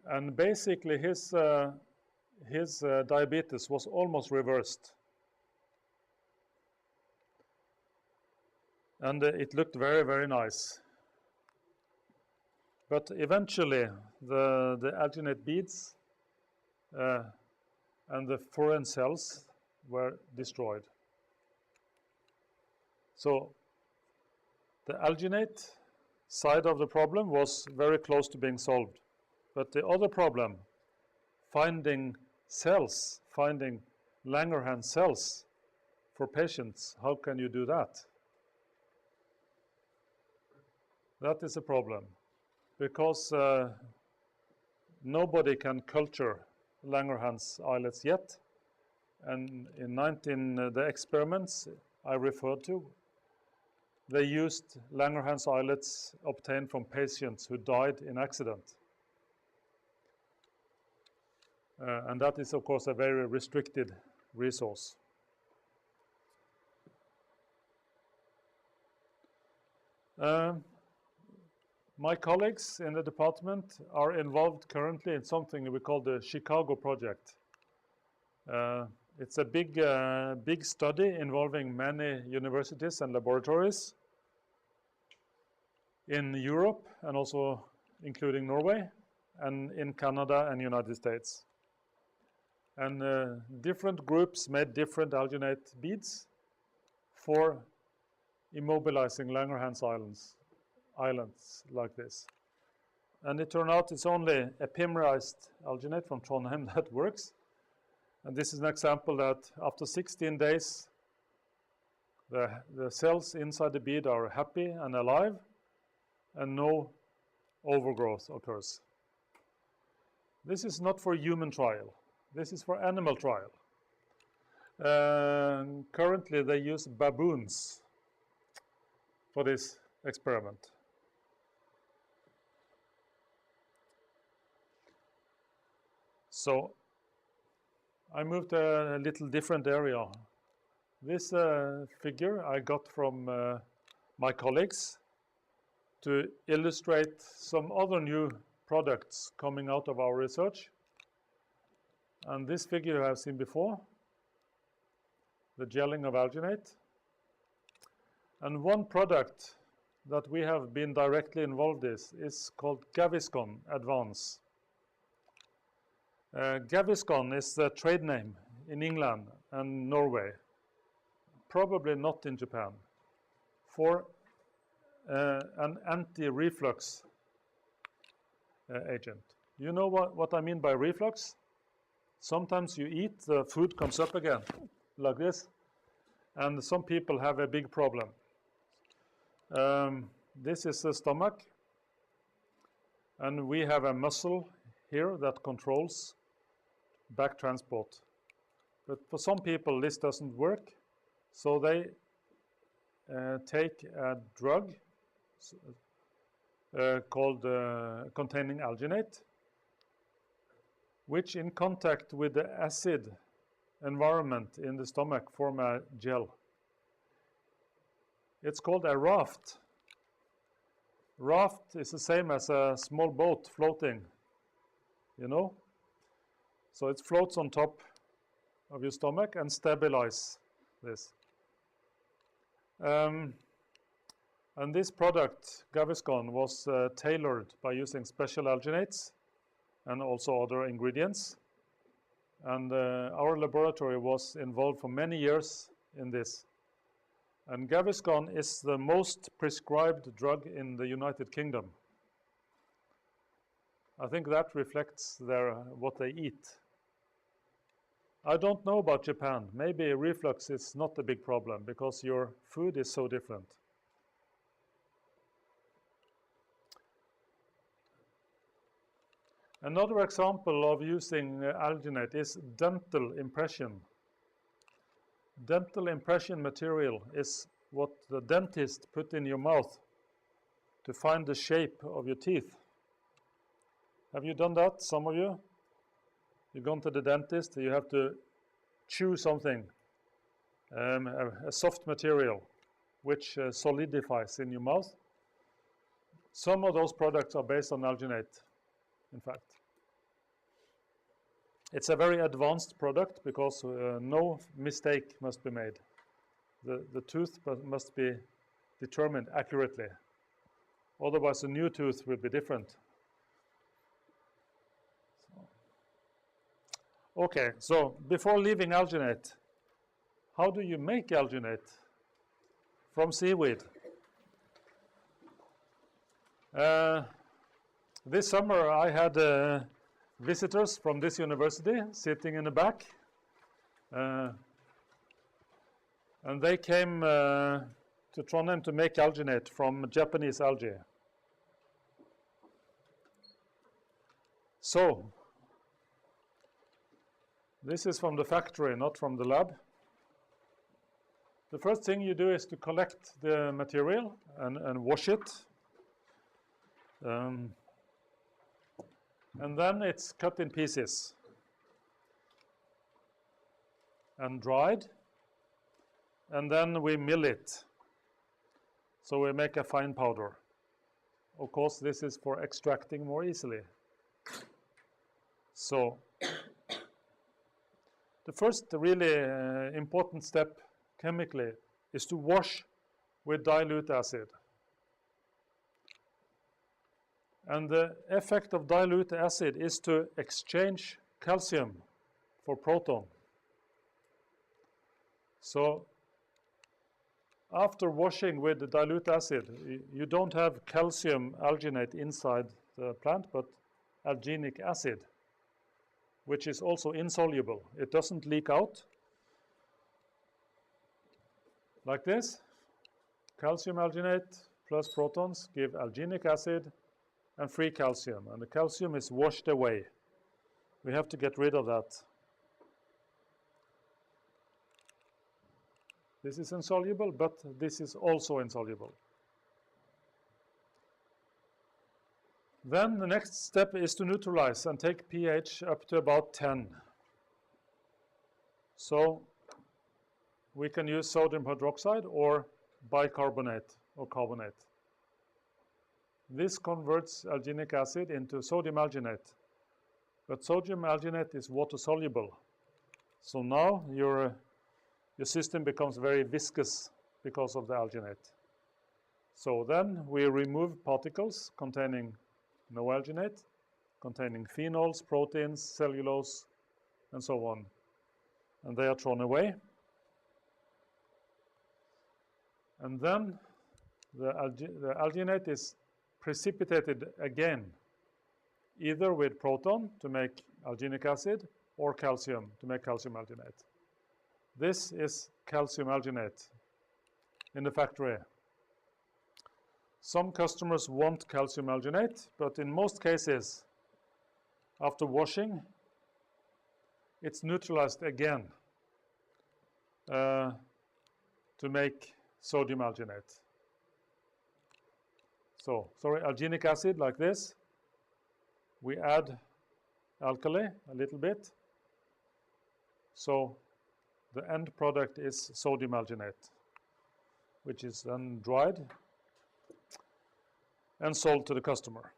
And basically his diabetes was almost reversed. And it looked very, very nice. But eventually the alginate beads and the foreign cells were destroyed. So the alginate side of the problem was very close to being solved. But the other problem, finding cells, finding Langerhans cells for patients, how can you do that? That is a problem, because nobody can culture Langerhans islets yet. And in the experiments I referred to, they used Langerhans islets obtained from patients who died in accident. And that is, of course, a very restricted resource. My colleagues in the department are involved currently in something we call the Chicago Project. It's a big study involving many universities and laboratories in Europe and also including Norway and in Canada and United States. And different groups made different alginate beads for immobilizing Langerhans islands like this. And it turned out it's only epimerized alginate from Trondheim that works. And this is an example that after 16 days, the cells inside the bead are happy and alive, and no overgrowth occurs. This is not for human trial. This is for animal trial. Currently, they use baboons for this experiment. So I moved to a little different area. This figure I got from my colleagues to illustrate some other new products coming out of our research. And this figure you have seen before, the gelling of alginate. And one product that we have been directly involved in is called Gaviscon Advance. Gaviscon is the trade name in England and Norway, probably not in Japan, for an anti-reflux agent. You know what I mean by reflux? Sometimes you eat, the food comes up again, like this, and some people have a big problem. This is the stomach, and we have a muscle here that controls back transport. But for some people this doesn't work, so they take a drug called containing alginate, which in contact with the acid environment in the stomach form a gel. It's called a raft. Raft is the same as a small boat floating, you know? So it floats on top of your stomach and stabilizes this. And this product, Gaviscon, was tailored by using special alginates and also other ingredients. And our laboratory was involved for many years in this. And Gaviscon is the most prescribed drug in the United Kingdom. I think that reflects what they eat. I don't know about Japan. Maybe reflux is not a big problem because your food is so different. Another example of using alginate is dental impression. Dental impression material is what the dentist put in your mouth to find the shape of your teeth. Have you done that, some of you? You've gone to the dentist, you have to chew something, a soft material, which solidifies in your mouth. Some of those products are based on alginate, in fact. It's a very advanced product because no mistake must be made. The tooth must be determined accurately. Otherwise, a new tooth will be different. Okay, so before leaving alginate, how do you make alginate from seaweed? This summer I had visitors from this university sitting in the back. And they came to Trondheim to make alginate from Japanese algae. So, this is from the factory, not from the lab. The first thing you do is to collect the material and wash it. And then it's cut in pieces and dried. And then we mill it. So we make a fine powder. Of course, this is for extracting more easily. So the first really important step chemically is to wash with dilute acid. And the effect of dilute acid is to exchange calcium for proton. So after washing with the dilute acid, you don't have calcium alginate inside the plant, but alginic acid, which is also insoluble. It doesn't leak out. Like this, calcium alginate plus protons give alginic acid and free calcium, and the calcium is washed away. We have to get rid of that. This is insoluble, but this is also insoluble. Then the next step is to neutralize and take pH up to about 10. So we can use sodium hydroxide or bicarbonate or carbonate. This converts alginic acid into sodium alginate, but sodium alginate is water soluble. So now your system becomes very viscous because of the alginate. So then we remove particles containing no alginate, containing phenols, proteins, cellulose, and so on. And they are thrown away. And then the alginate is precipitated again, either with proton to make alginic acid or calcium to make calcium alginate. This is calcium alginate in the factory. Some customers want calcium alginate, but in most cases, after washing, it's neutralized again to make sodium alginate. So, alginic acid like this. We add alkali a little bit. So the end product is sodium alginate, which is then dried and sold to the customer.